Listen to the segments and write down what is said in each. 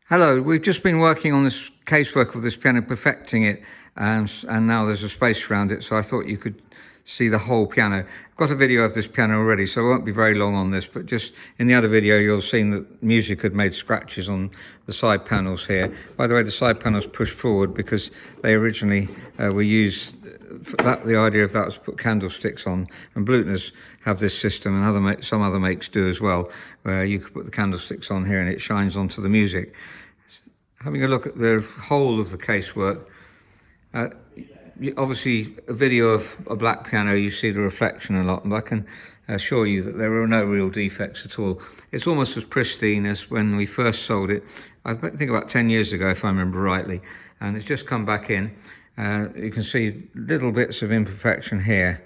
Hello, we've just been working on this casework of this piano, perfecting it, and now there's a space around it, so I thought you could see the whole piano. I've got a video of this piano already, so I won't be very long on this, but just in the other video you'll have seen that music had made scratches on the side panels here. By the way, the side panels pushed forward because they originally were used, the idea of that was to put candlesticks on, and Bluthner's have this system, and some other makes do as well, where you could put the candlesticks on here and it shines onto the music. Having a look at the whole of the casework, obviously a video of a black piano, you see the reflection a lot, and I can assure you that there are no real defects at all. It's almost as pristine as when we first sold it, I think about 10 years ago if I remember rightly, and it's just come back in. You can see little bits of imperfection here,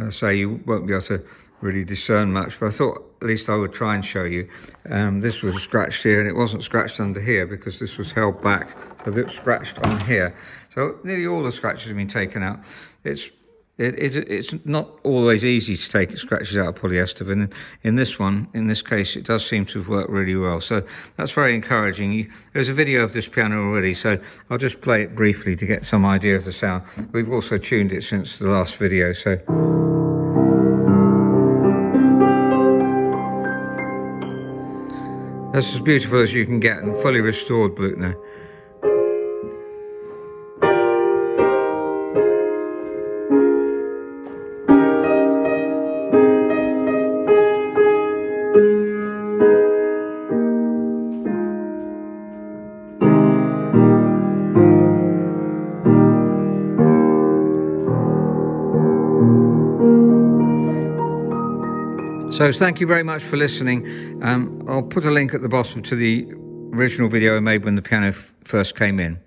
so you won't be able to really discern much, but I thought at least I would try and show you. This was scratched here, and it wasn't scratched under here because this was held back, so it's scratched on here. So nearly all the scratches have been taken out. It's not always easy to take scratches out of polyester, but in this case, it does seem to have worked really well. So that's very encouraging. There's a video of this piano already, so I'll just play it briefly to get some idea of the sound. We've also tuned it since the last video, so. That's as beautiful as you can get, and fully restored Bluthner. So thank you very much for listening. I'll put a link at the bottom to the original video I made when the piano first came in.